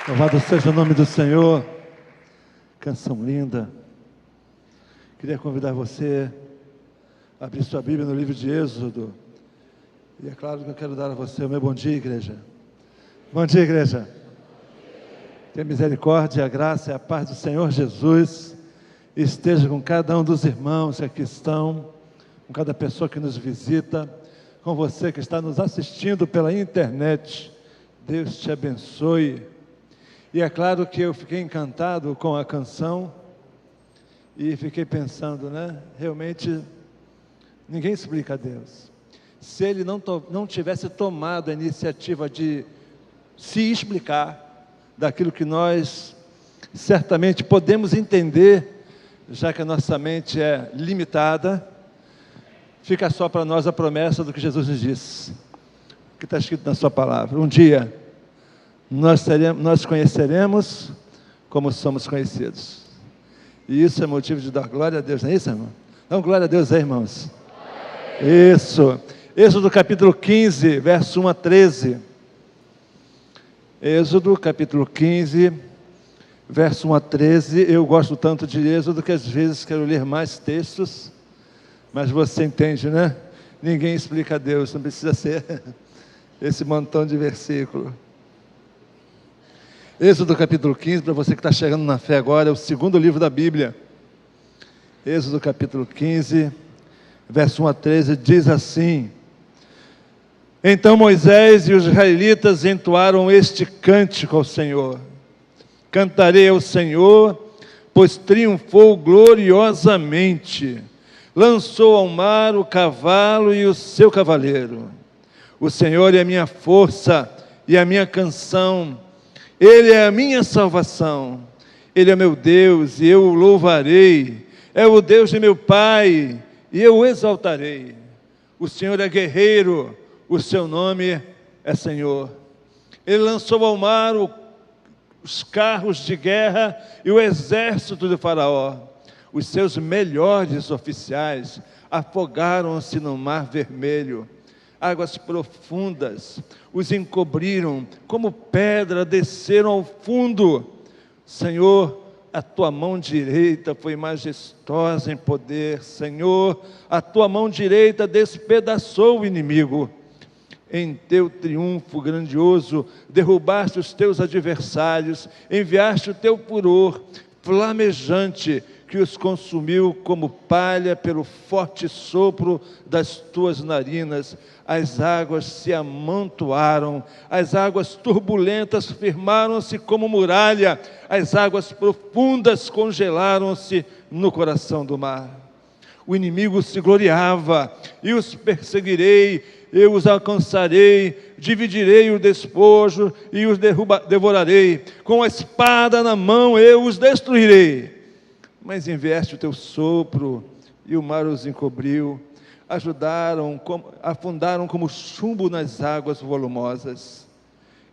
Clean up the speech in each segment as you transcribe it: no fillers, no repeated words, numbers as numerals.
Louvado seja o nome do Senhor. Canção linda. Queria convidar você a abrir sua Bíblia no livro de Êxodo. E é claro que eu quero dar a você o meu bom dia, igreja. Bom dia, igreja. Que a misericórdia, a graça e a paz do Senhor Jesus esteja com cada um dos irmãos que aqui estão, com cada pessoa que nos visita, com você que está nos assistindo pela internet. Deus te abençoe. E é claro que eu fiquei encantado com a canção e fiquei pensando, realmente ninguém explica a Deus. Se Ele não tivesse tomado a iniciativa de se explicar daquilo que nós certamente podemos entender, já que a nossa mente é limitada, fica só para nós a promessa do que Jesus nos disse, que está escrito na sua palavra. Um dia nós conheceremos como somos conhecidos. E isso é motivo de dar glória a Deus, não é isso, irmão? Dá glória a Deus aí, irmãos. Isso. Êxodo capítulo 15, verso 1 a 13. Êxodo capítulo 15, verso 1 a 13. Eu gosto tanto de Êxodo que às vezes quero ler mais textos, mas você entende, né? Ninguém explica a Deus, não precisa ser esse montão de versículo. Êxodo capítulo 15, para você que está chegando na fé agora, é o segundo livro da Bíblia. Êxodo capítulo 15, verso 1 a 13, diz assim: Então Moisés e os israelitas entoaram este cântico ao Senhor. Cantarei ao Senhor, pois triunfou gloriosamente. Lançou ao mar o cavalo e o seu cavaleiro. O Senhor é a minha força e a minha canção. Ele é a minha salvação. Ele é meu Deus e eu o louvarei. É o Deus de meu Pai e eu o exaltarei. O Senhor é guerreiro, o seu nome é Senhor. Ele lançou ao mar os carros de guerra e o exército de Faraó. Os seus melhores oficiais afogaram-se no mar vermelho. Águas profundas os encobriram, como pedra desceram ao fundo. Senhor, a tua mão direita foi majestosa em poder. Senhor, a tua mão direita despedaçou o inimigo. Em teu triunfo grandioso, derrubaste os teus adversários, enviaste o teu furor flamejante, que os consumiu como palha pelo forte sopro das tuas narinas. As águas se amontoaram, as águas turbulentas firmaram-se como muralha, as águas profundas congelaram-se no coração do mar. O inimigo se gloriava, e os perseguirei, eu os alcançarei, dividirei o despojo e os devorarei, com a espada na mão eu os destruirei. Mas enviaste o teu sopro e o mar os encobriu, afundaram como chumbo nas águas volumosas.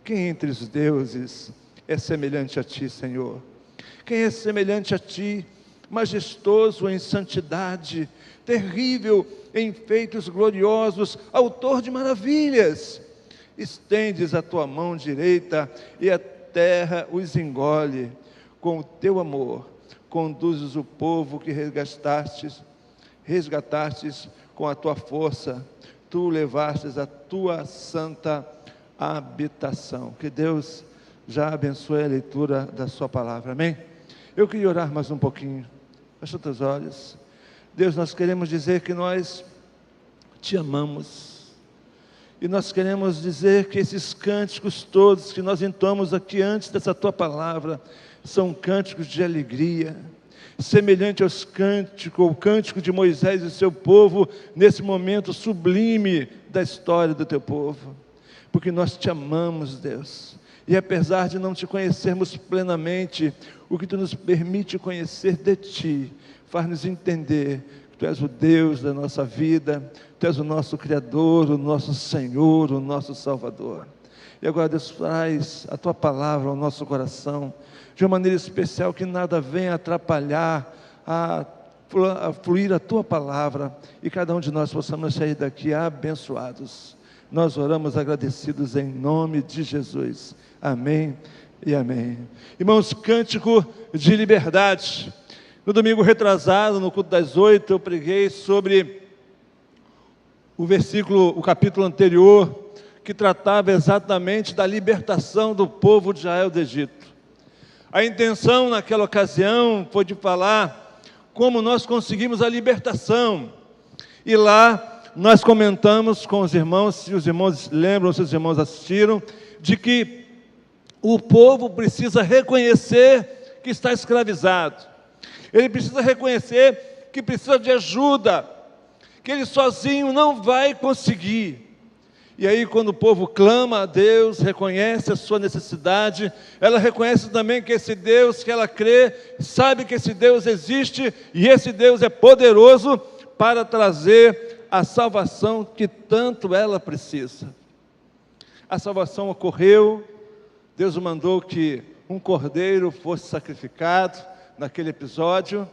Quem entre os deuses é semelhante a ti, Senhor? Quem é semelhante a ti, majestoso em santidade, terrível em feitos gloriosos, autor de maravilhas? Estendes a tua mão direita e a terra os engole. Com o teu amor conduzes o povo que resgatastes com a tua força, tu levastes a tua santa habitação. Que Deus já abençoe a leitura da sua palavra, amém? Eu queria orar mais um pouquinho. Fecha os teus olhos. Deus, nós queremos dizer que nós te amamos, e nós queremos dizer que esses cânticos todos que nós entoamos aqui antes dessa tua palavra, são cânticos de alegria, semelhante ao cântico de Moisés e seu povo, nesse momento sublime da história do teu povo, porque nós te amamos, Deus, e apesar de não te conhecermos plenamente, o que tu nos permite conhecer de ti, faz-nos entender que tu és o Deus da nossa vida, tu és o nosso Criador, o nosso Senhor, o nosso Salvador. E agora, Deus, traz a tua palavra ao nosso coração, de uma maneira especial, que nada venha atrapalhar a fluir a tua palavra, e cada um de nós possamos sair daqui abençoados. Nós oramos agradecidos em nome de Jesus, amém e amém. Irmãos, cântico de liberdade. No domingo retrasado, no culto das 8, eu preguei sobre o capítulo anterior, que tratava exatamente da libertação do povo de Israel do Egito. A intenção naquela ocasião foi de falar como nós conseguimos a libertação. E lá nós comentamos com os irmãos, se os irmãos lembram, se os irmãos assistiram, de que o povo precisa reconhecer que está escravizado. Ele precisa reconhecer que precisa de ajuda, que ele sozinho não vai conseguir. E aí, quando o povo clama a Deus, reconhece a sua necessidade, ela reconhece também que esse Deus que ela crê, sabe que esse Deus existe, e esse Deus é poderoso para trazer a salvação que tanto ela precisa. A salvação ocorreu, Deus mandou que um cordeiro fosse sacrificado naquele episódio,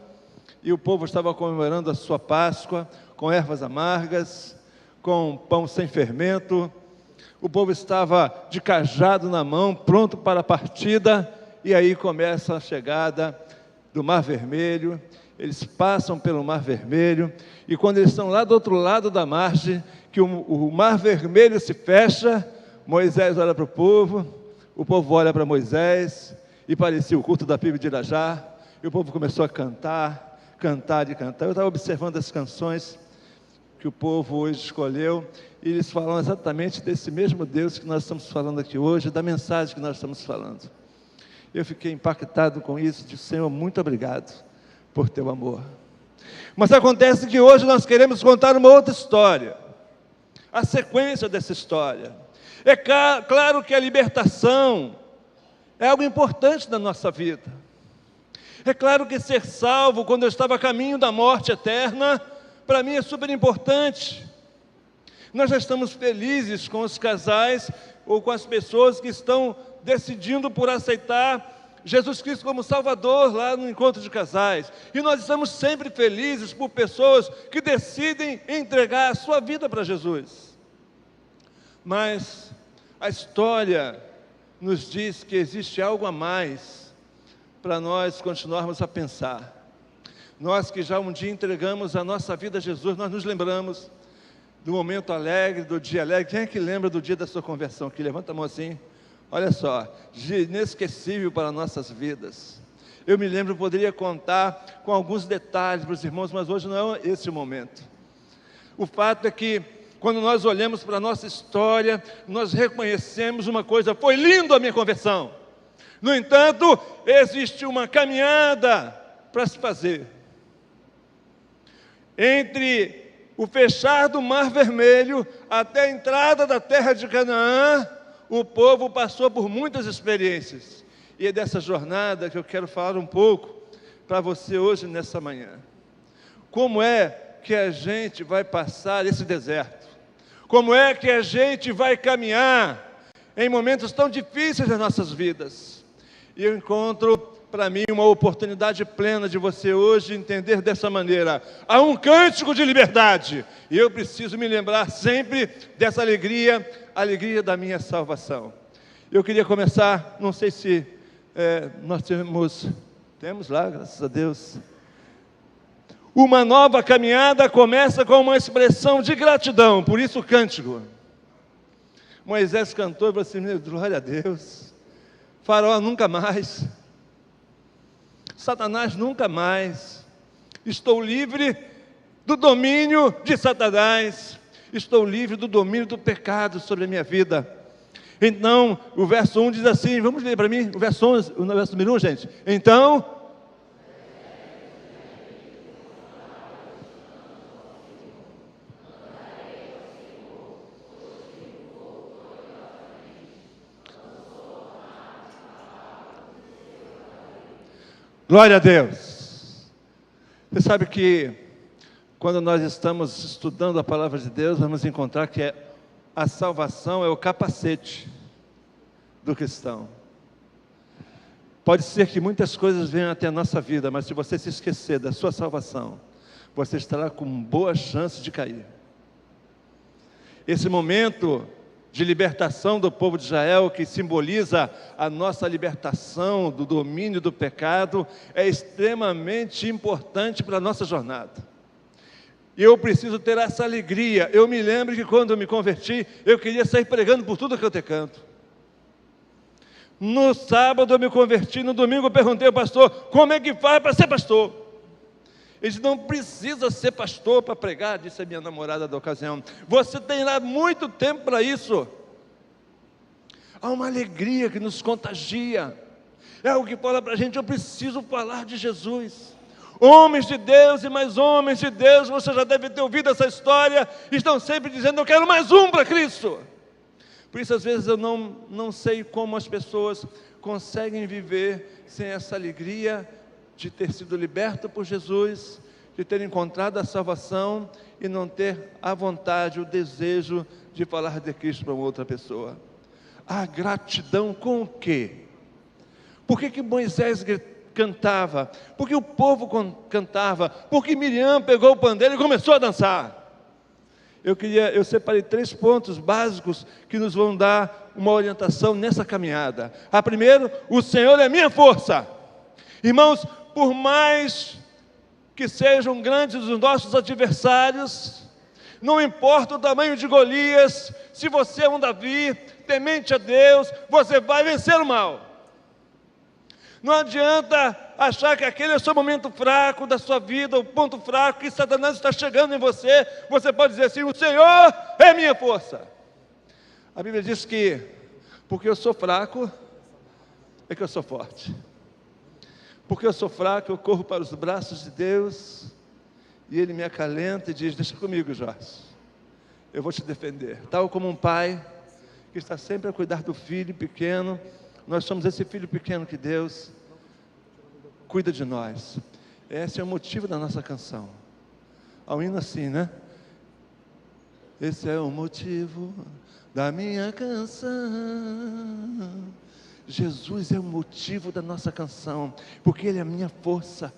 e o povo estava comemorando a sua Páscoa, com ervas amargas, com pão sem fermento. O povo estava de cajado na mão, pronto para a partida, e aí começa a chegada do Mar Vermelho. Eles passam pelo Mar Vermelho, e quando eles estão lá do outro lado da margem, que o Mar Vermelho se fecha, Moisés olha para o povo olha para Moisés, e parecia o culto da Bíblia de Irajá, e o povo começou a cantar. Eu estava observando as canções que o povo hoje escolheu, e eles falam exatamente desse mesmo Deus que nós estamos falando aqui hoje, da mensagem que nós estamos falando. Eu fiquei impactado com isso, disse: Senhor, muito obrigado por teu amor. Mas acontece que hoje nós queremos contar uma outra história, a sequência dessa história. É claro que a libertação é algo importante na nossa vida. É claro que ser salvo quando eu estava a caminho da morte eterna, para mim é super importante. Nós já estamos felizes com os casais ou com as pessoas que estão decidindo por aceitar Jesus Cristo como Salvador lá no encontro de casais. E nós estamos sempre felizes por pessoas que decidem entregar a sua vida para Jesus. Mas a história nos diz que existe algo a mais para nós continuarmos a pensar. Nós que já um dia entregamos a nossa vida a Jesus, nós nos lembramos do momento alegre, do dia alegre. Quem é que lembra do dia da sua conversão aqui? Levanta a mão assim. Olha só, dia inesquecível para nossas vidas. Eu me lembro, poderia contar com alguns detalhes para os irmãos, mas hoje não é esse o momento. O fato é que, quando nós olhamos para a nossa história, nós reconhecemos uma coisa: foi lindo a minha conversão. No entanto, existe uma caminhada para se fazer. Entre o fechar do Mar Vermelho até a entrada da terra de Canaã, o povo passou por muitas experiências. E é dessa jornada que eu quero falar um pouco para você hoje, nessa manhã. Como é que a gente vai passar esse deserto? Como é que a gente vai caminhar em momentos tão difíceis das nossas vidas? E eu encontro para mim uma oportunidade plena de você hoje entender dessa maneira: há um cântico de liberdade, e eu preciso me lembrar sempre dessa alegria, a alegria da minha salvação. Eu queria começar, não sei se nós temos lá, graças a Deus. Uma nova caminhada começa com uma expressão de gratidão, por isso o cântico. Moisés cantou e falou assim: glória a Deus, Faraó nunca mais, Satanás nunca mais, estou livre do domínio de Satanás, estou livre do domínio do pecado sobre a minha vida. Então, o verso 1 diz assim, vamos ler para mim, o verso número 1, gente. Então, glória a Deus. Você sabe que quando nós estamos estudando a palavra de Deus, vamos encontrar que a salvação é o capacete do cristão. Pode ser que muitas coisas venham até a nossa vida, mas se você se esquecer da sua salvação, você estará com boa chance de cair. Esse momento de libertação do povo de Israel, que simboliza a nossa libertação do domínio do pecado, é extremamente importante para a nossa jornada. E eu preciso ter essa alegria. Eu me lembro que quando eu me converti, eu queria sair pregando por tudo que eu te canto. No sábado eu me converti, no domingo eu perguntei ao pastor, como é que faz para ser pastor? Ele disse, não precisa ser pastor para pregar, disse a minha namorada da ocasião. Você tem lá muito tempo para isso. Há uma alegria que nos contagia. É algo que fala para a gente, eu preciso falar de Jesus. Homens de Deus e mais homens de Deus, você já deve ter ouvido essa história, estão sempre dizendo, eu quero mais um para Cristo. Por isso, às vezes, eu não sei como as pessoas conseguem viver sem essa alegria de ter sido liberto por Jesus, de ter encontrado a salvação e não ter a vontade, o desejo de falar de Cristo para uma outra pessoa. A gratidão com o quê? Por que Moisés cantava? Porque o povo cantava? Porque Miriam pegou o pandeiro e começou a dançar? Eu separei 3 pontos básicos que nos vão dar uma orientação nessa caminhada. A primeiro, o Senhor é minha força. Irmãos, por mais que sejam grandes os nossos adversários, não importa o tamanho de Golias, se você é um Davi, temente a Deus, você vai vencer o mal. Não adianta achar que aquele é o seu momento fraco da sua vida, o ponto fraco, que Satanás está chegando em você. Você pode dizer assim, o Senhor é minha força. A Bíblia diz que, porque eu sou fraco, é que eu sou forte. Porque eu sou fraco, eu corro para os braços de Deus, e Ele me acalenta e diz, deixa comigo, Jorge, eu vou te defender. Tal como um pai, que está sempre a cuidar do filho pequeno, nós somos esse filho pequeno que Deus cuida de nós. Esse é o motivo da nossa canção. Há um hino assim, né? Esse é o motivo da minha canção. Jesus é o motivo da nossa canção, porque Ele é a minha força.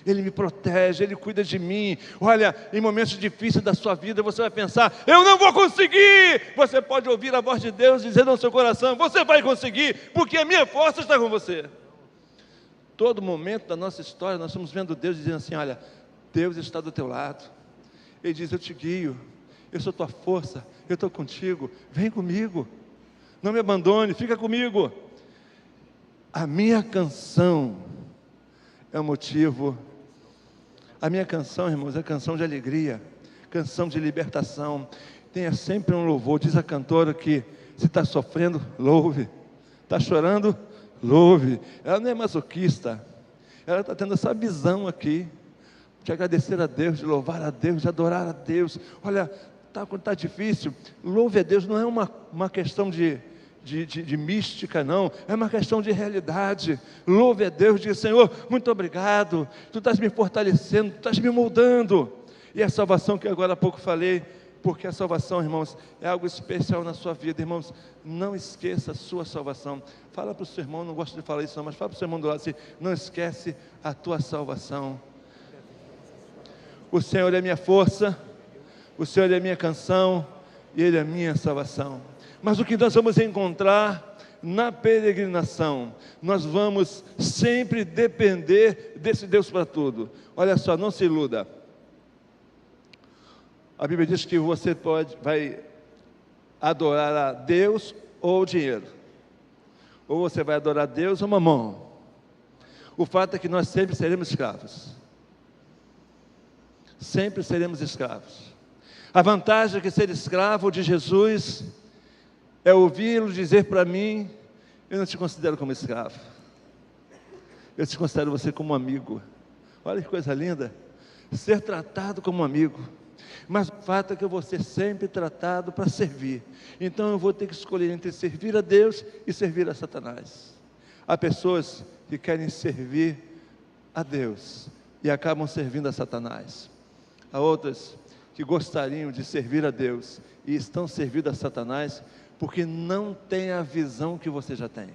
Ele me protege, Ele cuida de mim. Olha, em momentos difíceis da sua vida, você vai pensar, eu não vou conseguir. Você pode ouvir a voz de Deus dizendo no seu coração, você vai conseguir, porque a minha força está com você. Todo momento da nossa história, nós estamos vendo Deus dizendo assim, olha, Deus está do teu lado. Ele diz, eu te guio, eu sou tua força, eu estou contigo, vem comigo, não me abandone, fica comigo. A minha canção é o motivo. A minha canção, irmãos, é canção de alegria, canção de libertação. Tenha sempre um louvor. Diz a cantora que se está sofrendo, louve. Está chorando, louve. Ela não é masoquista. Ela está tendo essa visão aqui de agradecer a Deus, de louvar a Deus, de adorar a Deus. Olha, quando está difícil, louve a Deus. Não é uma questão de mística, não, é uma questão de realidade. Louve a Deus, diga, Senhor, muito obrigado, Tu estás me fortalecendo, Tu estás me moldando. E a salvação que agora há pouco falei, porque a salvação, irmãos, é algo especial na sua vida. Irmãos, não esqueça a sua salvação. Fala para o seu irmão, não gosto de falar isso não, mas fala para o seu irmão do lado assim, não esquece a tua salvação. O Senhor é minha força, o Senhor é minha canção, e Ele é minha salvação. Mas o que nós vamos encontrar na peregrinação, nós vamos sempre depender desse Deus para tudo. Olha só, não se iluda. A Bíblia diz que você vai adorar a Deus ou o dinheiro. Ou você vai adorar a Deus ou mamão. O fato é que nós sempre seremos escravos. Sempre seremos escravos. A vantagem é que ser escravo de Jesus é ouvi-lo dizer para mim, eu não te considero como escravo, eu te considero você como amigo. Olha que coisa linda, ser tratado como amigo. Mas o fato é que eu vou ser sempre tratado para servir. Então eu vou ter que escolher entre servir a Deus e servir a Satanás. Há pessoas que querem servir a Deus e acabam servindo a Satanás. Há outras que gostariam de servir a Deus e estão servindo a Satanás, porque não tem a visão que você já tem.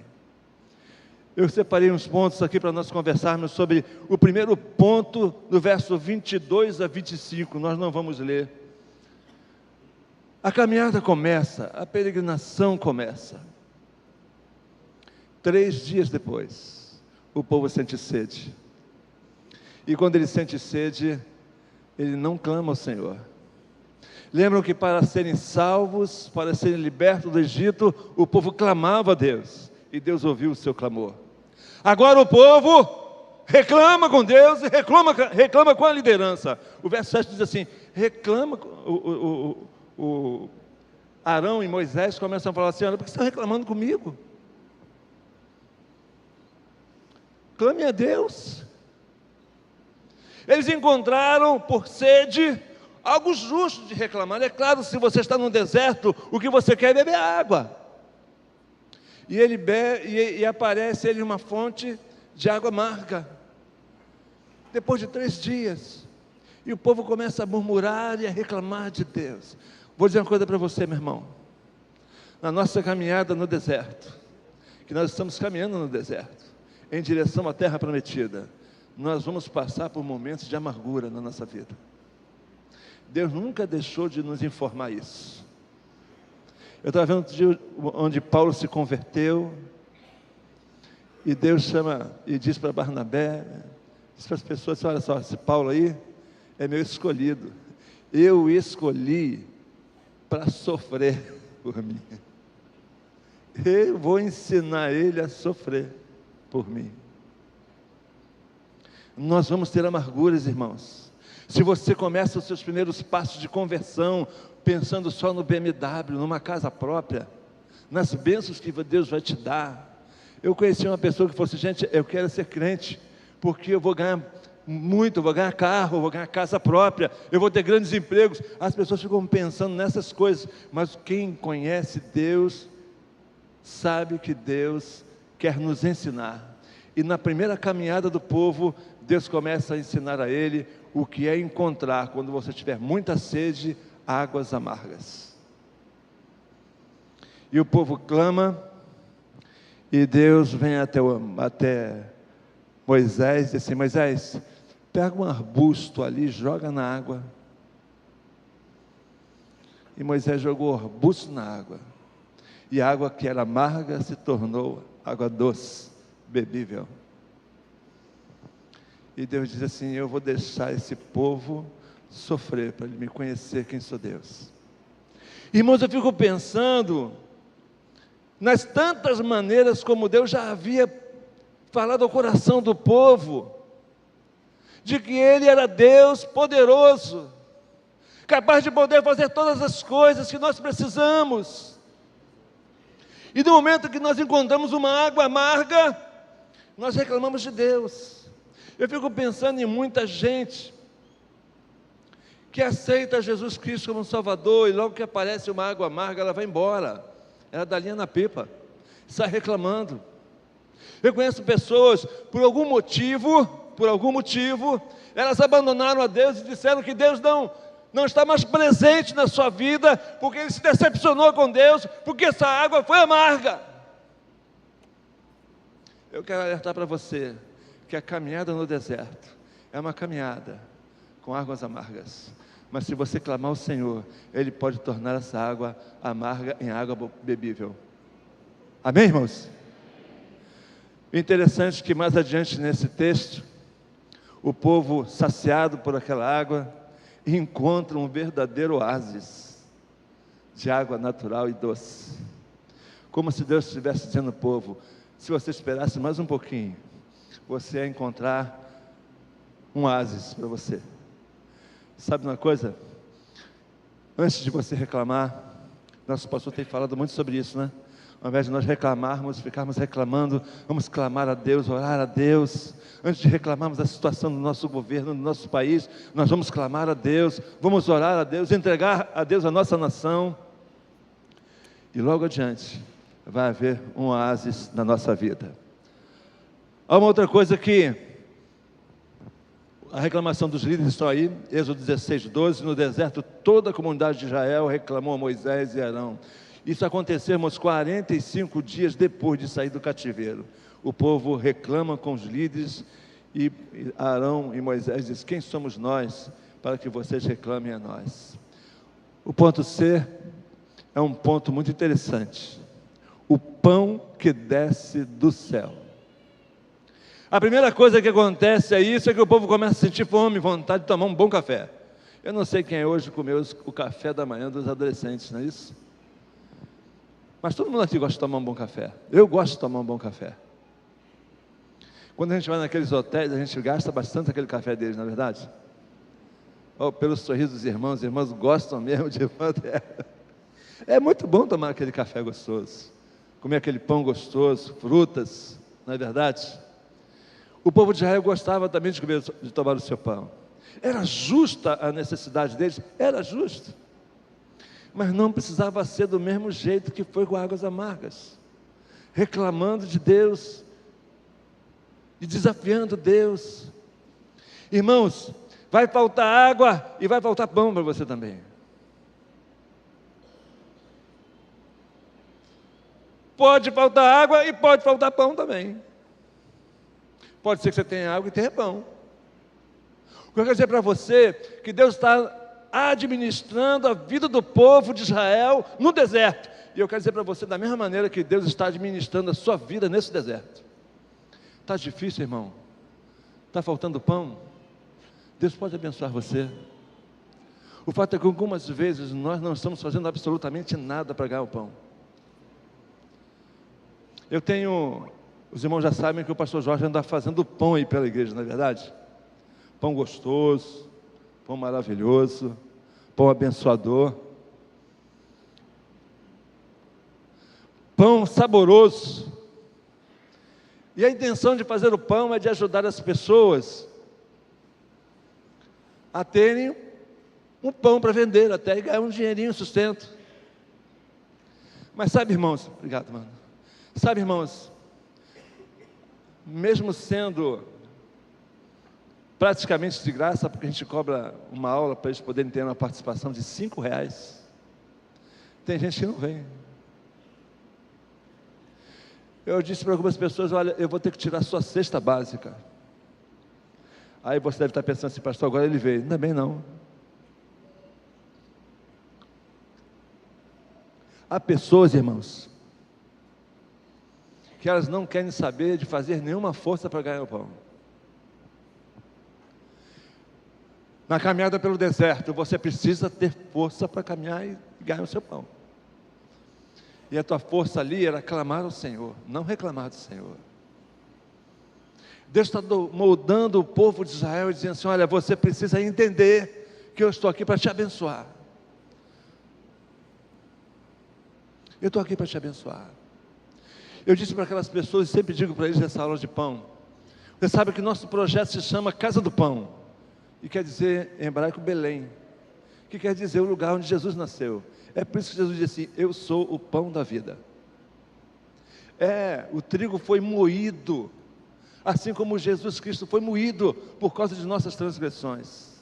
Eu separei uns pontos aqui para nós conversarmos sobre o primeiro ponto, do verso 22 a 25, nós não vamos ler. A caminhada começa, a peregrinação começa. 3 dias depois, o povo sente sede. E quando ele sente sede, ele não clama ao Senhor. Lembram que para serem salvos, para serem libertos do Egito, o povo clamava a Deus, e Deus ouviu o seu clamor. Agora o povo reclama com Deus e reclama com a liderança. O verso 7 diz assim, o Arão e Moisés começam a falar assim, olha, por que você está reclamando comigo? Clame a Deus. Eles encontraram por sede algo justo de reclamar. É claro, se você está no deserto, o que você quer é beber água. E aparece ele uma fonte de água amarga. Depois de 3 dias, e o povo começa a murmurar e a reclamar de Deus. Vou dizer uma coisa para você, meu irmão. Na nossa caminhada no deserto, que nós estamos caminhando no deserto, em direção à terra prometida, nós vamos passar por momentos de amargura na nossa vida. Deus nunca deixou de nos informar isso. Eu estava vendo outro dia onde Paulo se converteu, e Deus chama e diz para Barnabé, diz para as pessoas, olha só, esse Paulo aí é meu escolhido, eu escolhi para sofrer por mim, eu vou ensinar ele a sofrer por mim. Nós vamos ter amarguras, irmãos. Se você começa os seus primeiros passos de conversão pensando só no BMW, numa casa própria, nas bênçãos que Deus vai te dar. Eu conheci uma pessoa que falou assim, gente, eu quero ser crente, porque eu vou ganhar muito, eu vou ganhar carro, eu vou ganhar casa própria, eu vou ter grandes empregos. As pessoas ficam pensando nessas coisas, mas quem conhece Deus, sabe que Deus quer nos ensinar. E na primeira caminhada do povo, Deus começa a ensinar a ele o que é encontrar, quando você tiver muita sede, águas amargas. E o povo clama, e Deus vem até Moisés e diz assim, Moisés, pega um arbusto ali, joga na água. E Moisés jogou o arbusto na água, e a água que era amarga se tornou água doce, bebível. E Deus diz assim, eu vou deixar esse povo sofrer, para ele me conhecer quem sou Deus. Irmãos, eu fico pensando nas tantas maneiras como Deus já havia falado ao coração do povo, de que Ele era Deus poderoso, capaz de poder fazer todas as coisas que nós precisamos. E no momento que nós encontramos uma água amarga, nós reclamamos de Deus. Eu fico pensando em muita gente que aceita Jesus Cristo como Salvador, e logo que aparece uma água amarga, ela vai embora, ela dá linha na pipa, sai reclamando. Eu conheço pessoas, por algum motivo, elas abandonaram a Deus e disseram que Deus não está mais presente na sua vida, porque ele se decepcionou com Deus, porque essa água foi amarga. Eu quero alertar para você, que a caminhada no deserto é uma caminhada com águas amargas, mas se você clamar ao Senhor, Ele pode tornar essa água amarga em água bebível. Amém, irmãos? O interessante é que mais adiante nesse texto, o povo saciado por aquela água, encontra um verdadeiro oásis de água natural e doce, como se Deus estivesse dizendo ao povo, se você esperasse mais um pouquinho, você ia encontrar um oásis para você. Sabe uma coisa? Antes de você reclamar, nosso pastor tem falado muito sobre isso, né? Ao invés de nós reclamarmos, ficarmos reclamando, vamos clamar a Deus, orar a Deus. Antes de reclamarmos da situação do nosso governo, do nosso país, nós vamos clamar a Deus, vamos orar a Deus, entregar a Deus a nossa nação. E logo adiante, vai haver um oásis na nossa vida. Há uma outra coisa que a reclamação dos líderes está aí, Êxodo 16, 12, no deserto toda a comunidade de Israel reclamou a Moisés e Arão. Isso aconteceu, irmãos, 45 dias depois de sair do cativeiro. O povo reclama com os líderes, e Arão e Moisés dizem, quem somos nós para que vocês reclamem a nós? O ponto C, é um ponto muito interessante. O pão que desce do céu. A primeira coisa que acontece é isso, é que o povo começa a sentir fome, vontade de tomar um bom café. Eu não sei quem hoje comeu o café da manhã dos adolescentes, não é isso? Mas todo mundo aqui gosta de tomar um bom café. Eu gosto de tomar um bom café. Quando a gente vai naqueles hotéis, a gente gasta bastante aquele café deles, não é verdade? Oh, pelo sorriso dos irmãos, os irmãos gostam mesmo de... É muito bom tomar aquele café gostoso, comer aquele pão gostoso, frutas, não é verdade? O povo de Israel gostava também de comer, de tomar o seu pão. Era justa a necessidade deles, era justo. Mas não precisava ser do mesmo jeito que foi com águas amargas, reclamando de Deus e desafiando Deus. Irmãos, vai faltar água e vai faltar pão para você também. Pode faltar água e pode faltar pão também. Pode ser que você tenha água e tenha pão. O que eu quero dizer para você, que Deus está administrando a vida do povo de Israel no deserto. E eu quero dizer para você, da mesma maneira que Deus está administrando a sua vida nesse deserto. Está difícil, irmão? Está faltando pão? Deus pode abençoar você. O fato é que algumas vezes nós não estamos fazendo absolutamente nada para ganhar o pão. Os irmãos já sabem que o pastor Jorge anda fazendo pão aí pela igreja, não é verdade? Pão gostoso, pão maravilhoso, pão abençoador, pão saboroso. E a intenção de fazer o pão é de ajudar as pessoas a terem um pão para vender até e ganhar um dinheirinho, sustento. Mas sabe, irmãos, obrigado, mano. Sabe, irmãos, mesmo sendo praticamente de graça, porque a gente cobra uma aula para eles poderem ter uma participação de R$5, tem gente que não vem. Eu disse para algumas pessoas, olha, eu vou ter que tirar a sua cesta básica. Aí você deve estar pensando assim, pastor, agora ele veio. Ainda bem não. Há pessoas, irmãos, que elas não querem saber de fazer nenhuma força para ganhar o pão. Na caminhada pelo deserto, você precisa ter força para caminhar e ganhar o seu pão. E a tua força ali era clamar ao Senhor, não reclamar do Senhor. Deus está moldando o povo de Israel e dizendo assim, olha, você precisa entender que eu estou aqui para te abençoar. Eu estou aqui para te abençoar. Eu disse para aquelas pessoas, e sempre digo para eles nessa aula de pão, você sabe que nosso projeto se chama Casa do Pão, e quer dizer em hebraico Belém, que quer dizer o lugar onde Jesus nasceu. É por isso que Jesus disse assim, eu sou o pão da vida. O trigo foi moído, assim como Jesus Cristo foi moído por causa de nossas transgressões.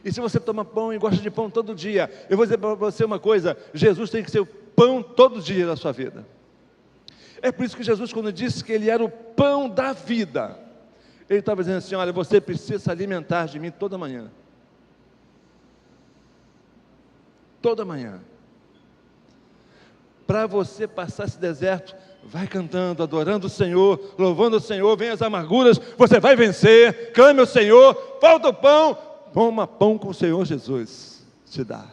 E se você toma pão e gosta de pão todo dia, eu vou dizer para você uma coisa, Jesus tem que ser o pão todo dia da sua vida. É por isso que Jesus, quando disse que Ele era o pão da vida, Ele estava dizendo assim, olha, você precisa se alimentar de mim toda manhã. Toda manhã. Para você passar esse deserto, vai cantando, adorando o Senhor, louvando o Senhor, vem as amarguras, você vai vencer, clame ao Senhor, falta o pão, coma pão com o Senhor Jesus, te dá.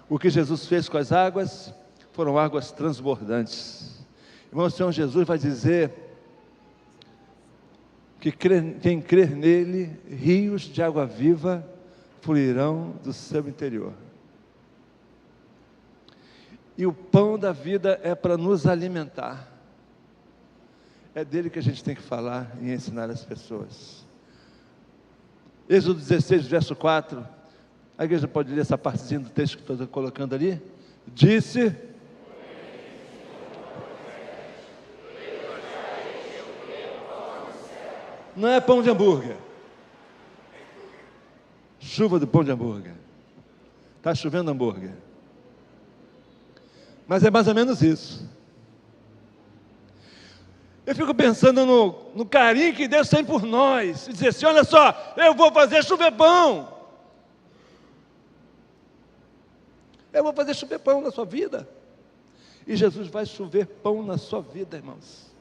O que Jesus fez com as águas, foram águas transbordantes. Irmão, o Senhor Jesus vai dizer que quem crer nele, rios de água viva fluirão do seu interior. E o pão da vida é para nos alimentar. É dele que a gente tem que falar e ensinar as pessoas. Êxodo 16, verso 4. A igreja pode ler essa partezinha do texto que estou colocando ali? Disse... Não é pão de hambúrguer. Chuva do pão de hambúrguer. Está chovendo hambúrguer. Mas é mais ou menos isso. Eu fico pensando no carinho que Deus tem por nós. E dizer assim, olha só, eu vou fazer chover pão. Eu vou fazer chover pão na sua vida. E Jesus vai chover pão na sua vida, irmãos.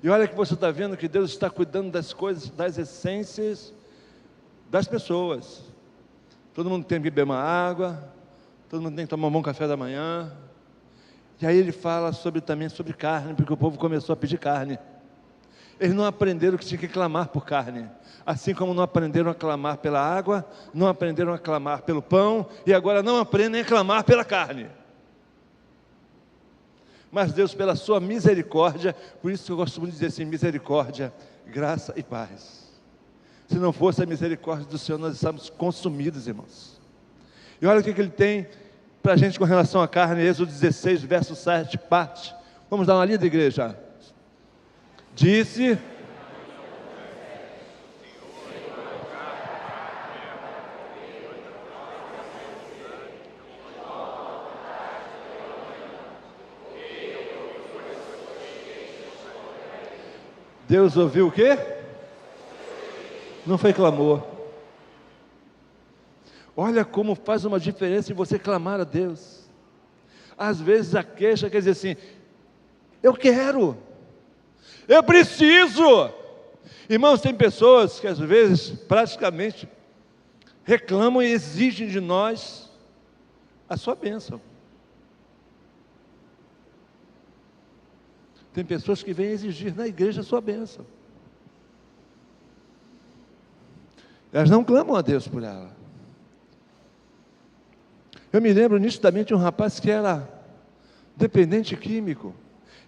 E olha que você está vendo que Deus está cuidando das coisas, das essências das pessoas. Todo mundo tem que beber uma água, todo mundo tem que tomar um bom café da manhã. E aí ele fala também sobre carne, porque o povo começou a pedir carne. Eles não aprenderam que tinha que clamar por carne. Assim como não aprenderam a clamar pela água, não aprenderam a clamar pelo pão, e agora não aprendem a clamar pela carne. Mas Deus, pela sua misericórdia, por isso que eu gosto muito de dizer assim, misericórdia, graça e paz. Se não fosse a misericórdia do Senhor, nós estávamos consumidos, irmãos. E olha o que Ele tem para a gente com relação à carne, Êxodo 16, verso 7, parte. Vamos dar uma lida, igreja. Disse... Deus ouviu o quê? Não foi clamor. Olha como faz uma diferença em você clamar a Deus. Às vezes a queixa quer dizer assim, eu quero, eu preciso. Irmãos, tem pessoas que às vezes praticamente reclamam e exigem de nós a sua bênção. Tem pessoas que vêm exigir na igreja a sua bênção. Elas não clamam a Deus por ela. Eu me lembro nitidamente de um rapaz que era dependente químico.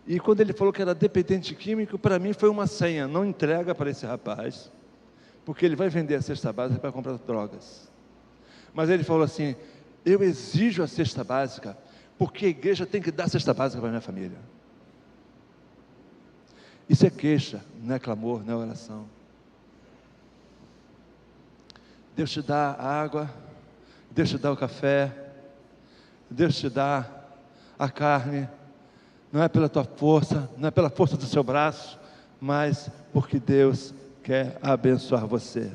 E quando ele falou que era dependente químico, para mim foi uma senha. Não entrega para esse rapaz, porque ele vai vender a cesta básica para comprar drogas. Mas ele falou assim, eu exijo a cesta básica, porque a igreja tem que dar a cesta básica para a minha família. Isso é queixa, não é clamor, não é oração. Deus te dá a água, Deus te dá o café, Deus te dá a carne, não é pela tua força, não é pela força do seu braço, mas porque Deus quer abençoar você.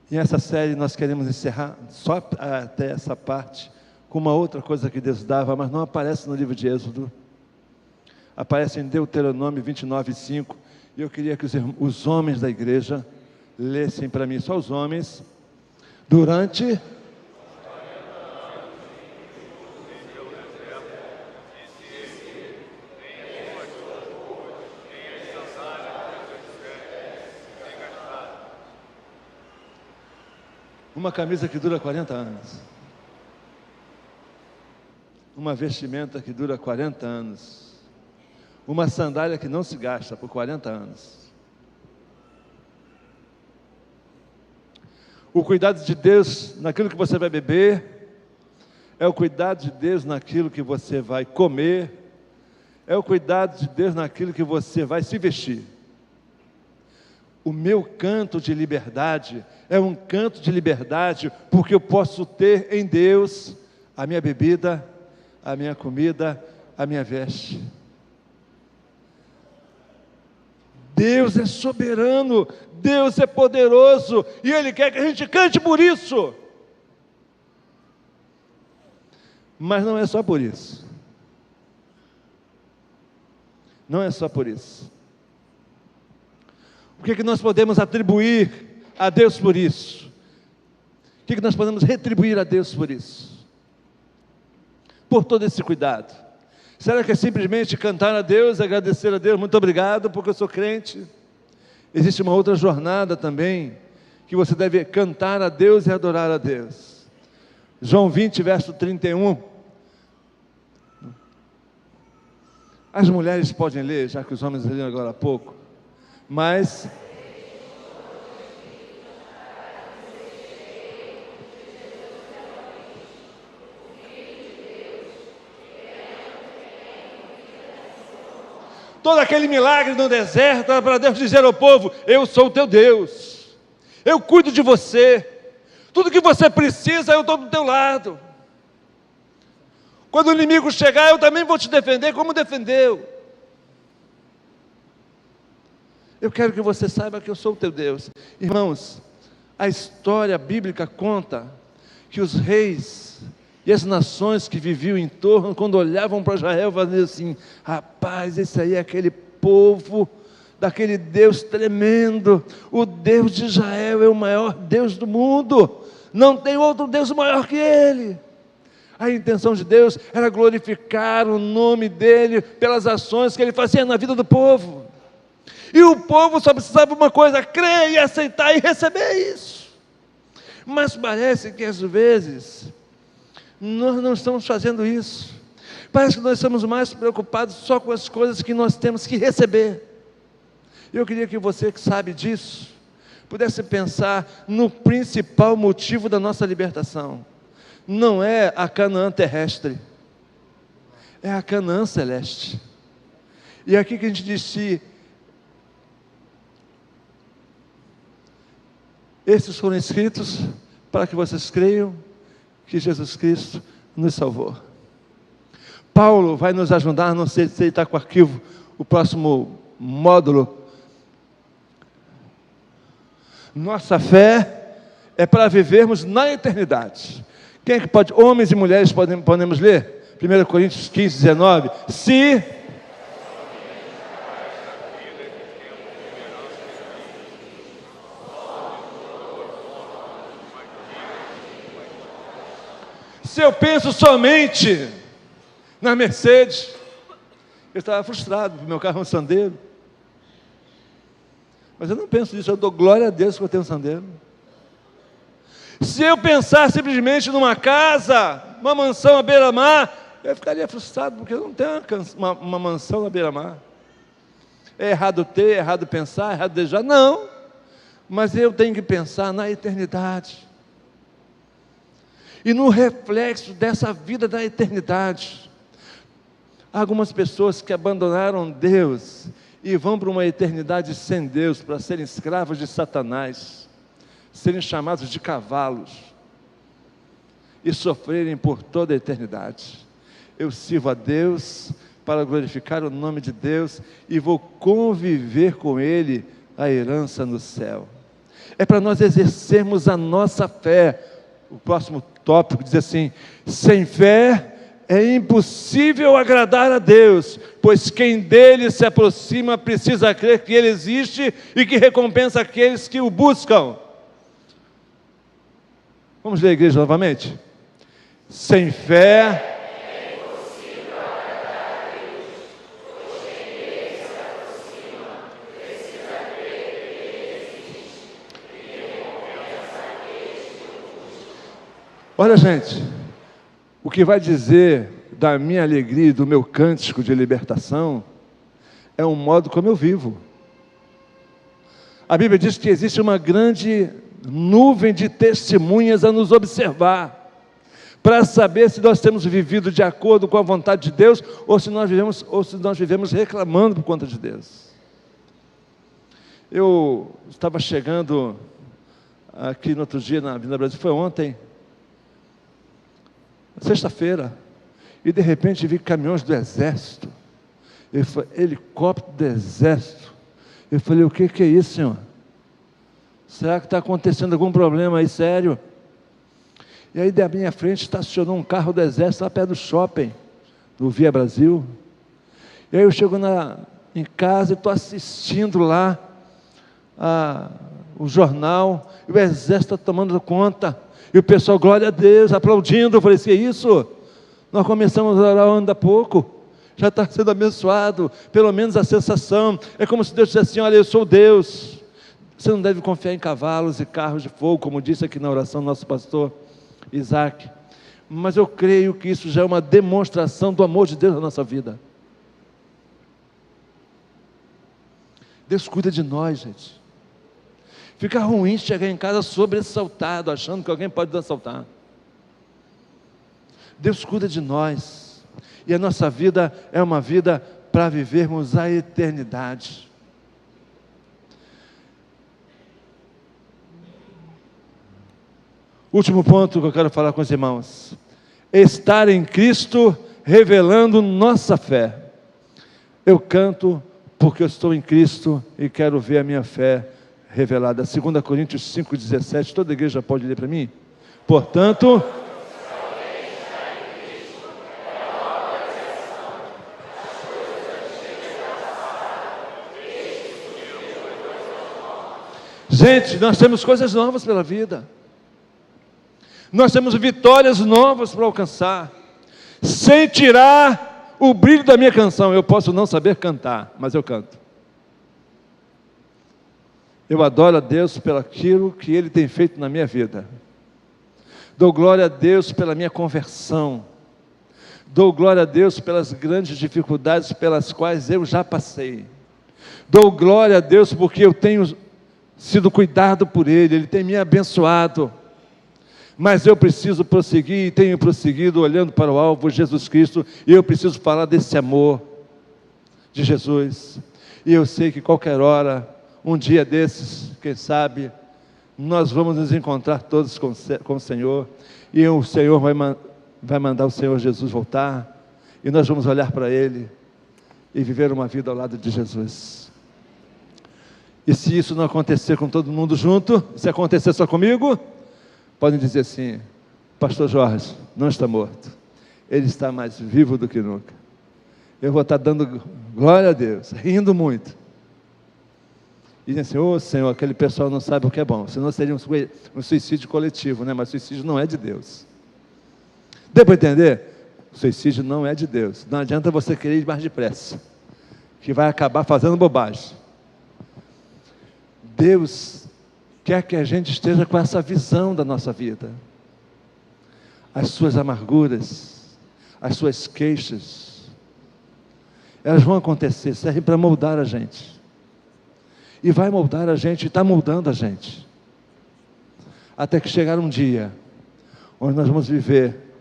E essa série nós queremos encerrar só até essa parte, com uma outra coisa que Deus dava, mas não aparece no livro de Êxodo. Aparece em Deuteronômio 29:5, e eu queria que os homens da igreja lessem para mim, só os homens, durante... Uma camisa que dura 40 anos, uma vestimenta que dura 40 anos, uma sandália que não se gasta por 40 anos. O cuidado de Deus naquilo que você vai beber, é o cuidado de Deus naquilo que você vai comer, é o cuidado de Deus naquilo que você vai se vestir. O meu canto de liberdade é um canto de liberdade porque eu posso ter em Deus a minha bebida, a minha comida, a minha veste. Deus é soberano, Deus é poderoso, e Ele quer que a gente cante por isso. Mas não é só por isso. Não é só por isso. O que nós podemos atribuir a Deus por isso? O que nós podemos retribuir a Deus por isso? Por todo esse cuidado. Será que é simplesmente cantar a Deus, agradecer a Deus, muito obrigado porque eu sou crente? Existe uma outra jornada também, que você deve cantar a Deus e adorar a Deus. João 20, verso 31. As mulheres podem ler, já que os homens leram agora há pouco. Mas... todo aquele milagre no deserto era para Deus dizer ao povo, eu sou o teu Deus, eu cuido de você, tudo que você precisa eu estou do teu lado, quando o inimigo chegar eu também vou te defender como defendeu. Eu quero que você saiba que eu sou o teu Deus. Irmãos, a história bíblica conta que os reis e as nações que viviam em torno, quando olhavam para Israel, faziam assim: rapaz, esse aí é aquele povo, daquele Deus tremendo, o Deus de Israel é o maior Deus do mundo, não tem outro Deus maior que Ele. A intenção de Deus era glorificar o nome dEle, pelas ações que Ele fazia na vida do povo, e o povo só precisava de uma coisa: crer e aceitar e receber isso. Mas parece que às vezes nós não estamos fazendo isso. Parece que nós estamos mais preocupados só com as coisas que nós temos que receber. Eu queria que você, que sabe disso, pudesse pensar no principal motivo da nossa libertação. Não é a Canaã terrestre, é a Canaã celeste. E é aqui que a gente disse: esses foram escritos para que vocês creiam que Jesus Cristo nos salvou. Paulo vai nos ajudar, não sei se ele está com o arquivo, o próximo módulo. Nossa fé é para vivermos na eternidade. Quem é que pode, homens e mulheres, podemos ler? 1 Coríntios 15, 19. Se eu penso somente na Mercedes, eu estava frustrado, porque meu carro é um Sandero. Mas eu não penso nisso, eu dou glória a Deus que eu tenho um Sandero. Se eu pensar simplesmente numa casa, uma mansão à beira-mar, eu ficaria frustrado, porque eu não tenho uma mansão à beira-mar. É errado ter, é errado pensar, é errado desejar? Não, mas eu tenho que pensar na eternidade. E no reflexo dessa vida da eternidade, há algumas pessoas que abandonaram Deus e vão para uma eternidade sem Deus, para serem escravos de Satanás, serem chamados de cavalos e sofrerem por toda a eternidade. Eu sirvo a Deus para glorificar o nome de Deus e vou conviver com Ele a herança no céu. É para nós exercermos a nossa fé. O próximo tópico diz assim: sem fé é impossível agradar a Deus, pois quem dele se aproxima precisa crer que Ele existe e que recompensa aqueles que o buscam. Vamos ler a igreja novamente? Sem fé é impossível agradar a Deus, pois quem dele se aproxima precisa crer que Ele existe e que recompensa aqueles que o buscam. Olha, gente, o que vai dizer da minha alegria e do meu cântico de libertação é o modo como eu vivo. A Bíblia diz que existe uma grande nuvem de testemunhas a nos observar, para saber se nós temos vivido de acordo com a vontade de Deus, ou se nós vivemos reclamando por conta de Deus. Eu estava chegando aqui no outro dia na Avenida Brasil, foi ontem, sexta-feira, e de repente vi caminhões do exército, helicóptero do exército. Eu falei: o que é isso, Senhor? Será que está acontecendo algum problema aí sério? E aí da minha frente estacionou um carro do exército lá perto do shopping, no Via Brasil. E aí eu chego em casa e estou assistindo lá o jornal, e o exército está tomando conta, e o pessoal, glória a Deus, aplaudindo. Eu falei: que é isso? Nós começamos a orar ainda há pouco, já está sendo abençoado, pelo menos a sensação, é como se Deus dissesse assim: olha, eu sou Deus, você não deve confiar em cavalos e carros de fogo, como disse aqui na oração do nosso pastor Isaac, mas eu creio que isso já é uma demonstração do amor de Deus na nossa vida. Deus cuida de nós, gente. Fica ruim chegar em casa sobressaltado, achando que alguém pode nos assaltar. Deus cuida de nós, e a nossa vida é uma vida para vivermos a eternidade. Último ponto que eu quero falar com os irmãos: estar em Cristo revelando nossa fé. Eu canto porque eu estou em Cristo e quero ver a minha fé revelada. 2 Coríntios 5,17, toda a igreja pode ler para mim? Portanto, gente, nós temos coisas novas pela vida. Nós temos vitórias novas para alcançar. Sem tirar o brilho da minha canção. Eu posso não saber cantar, mas eu canto. Eu adoro a Deus pelo aquilo que Ele tem feito na minha vida. Dou glória a Deus pela minha conversão. Dou glória a Deus pelas grandes dificuldades pelas quais eu já passei. Dou glória a Deus porque eu tenho sido cuidado por Ele, Ele tem me abençoado. Mas eu preciso prosseguir e tenho prosseguido olhando para o alvo, Jesus Cristo, e eu preciso falar desse amor de Jesus. E eu sei que qualquer hora, um dia desses, quem sabe, nós vamos nos encontrar todos com o Senhor, e o Senhor vai mandar o Senhor Jesus voltar, e nós vamos olhar para Ele e viver uma vida ao lado de Jesus. E se isso não acontecer com todo mundo junto, se acontecer só comigo, podem dizer assim: pastor Jorge não está morto, ele está mais vivo do que nunca. Eu vou estar dando glória a Deus, rindo muito. E dizem assim: ô Senhor, aquele pessoal não sabe o que é bom, senão seria um suicídio coletivo, né? Mas suicídio não é de Deus. Deu para entender? O suicídio não é de Deus. Não adianta você querer ir mais depressa, que vai acabar fazendo bobagem. Deus quer que a gente esteja com essa visão da nossa vida. As suas amarguras, as suas queixas, elas vão acontecer, servem para moldar a gente. E vai moldar a gente, e está moldando a gente. Até que chegar um dia, onde nós vamos viver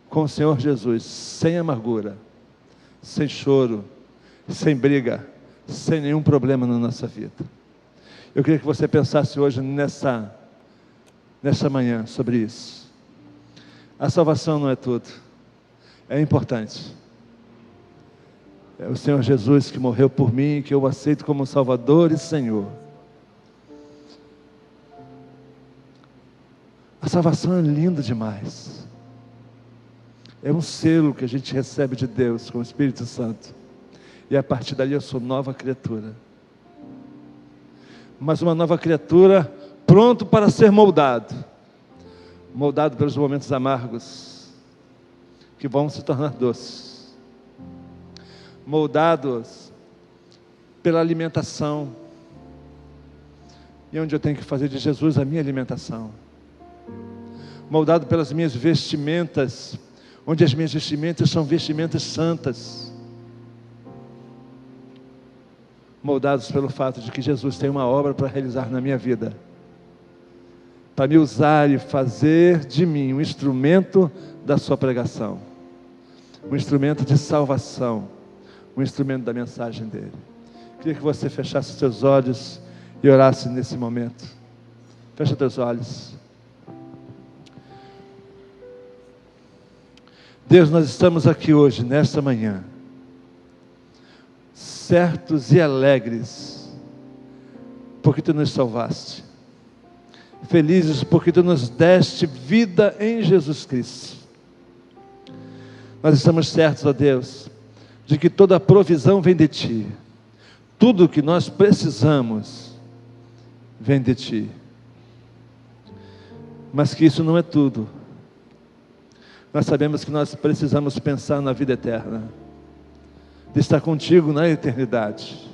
com o Senhor Jesus, sem amargura, sem choro, sem briga, sem nenhum problema na nossa vida. Eu queria que você pensasse hoje nessa manhã sobre isso. A salvação não é tudo, é importante. É o Senhor Jesus que morreu por mim, que eu aceito como Salvador e Senhor. A salvação é linda demais. É um selo que a gente recebe de Deus com o Espírito Santo. E a partir dali eu sou nova criatura. Mas uma nova criatura pronto para ser moldado. Moldado pelos momentos amargos, que vão se tornar doces. Moldados pela alimentação. E onde eu tenho que fazer de Jesus a minha alimentação. Moldado pelas minhas vestimentas, onde as minhas vestimentas são vestimentas santas. Moldados pelo fato de que Jesus tem uma obra para realizar na minha vida, para me usar e fazer de mim um instrumento da sua pregação, um instrumento de salvação, um instrumento da mensagem dele. Queria que você fechasse os seus olhos e orasse nesse momento. Fecha teus olhos. Deus, nós estamos aqui hoje, nesta manhã, certos e alegres, porque Tu nos salvaste, felizes porque Tu nos deste vida em Jesus Cristo. Nós estamos certos, ó Deus, de que toda a provisão vem de Ti, tudo o que nós precisamos vem de Ti, mas que isso não é tudo. Nós sabemos que nós precisamos pensar na vida eterna, de estar contigo na eternidade,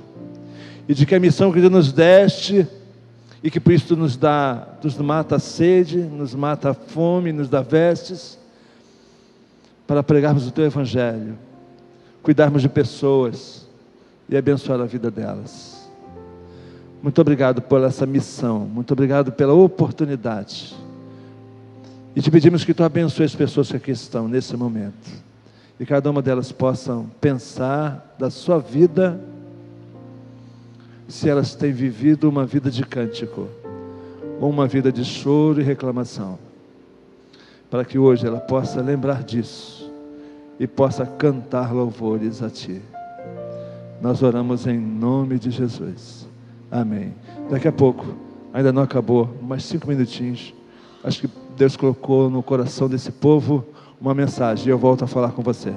e de que a missão que Tu nos deste, e que por isso Tu nos mata a sede, nos mata a fome, nos dá vestes, para pregarmos o Teu Evangelho, cuidarmos de pessoas e abençoar a vida delas. Muito obrigado por essa missão, muito obrigado pela oportunidade, e Te pedimos que Tu abençoe as pessoas que aqui estão nesse momento, e cada uma delas possam pensar da sua vida, se elas têm vivido uma vida de cântico, ou uma vida de choro e reclamação, para que hoje ela possa lembrar disso, e possa cantar louvores a Ti. Nós oramos em nome de Jesus, amém. Daqui a pouco, ainda não acabou, mais 5 minutinhos, acho que Deus colocou no coração desse povo uma mensagem, e eu volto a falar com você.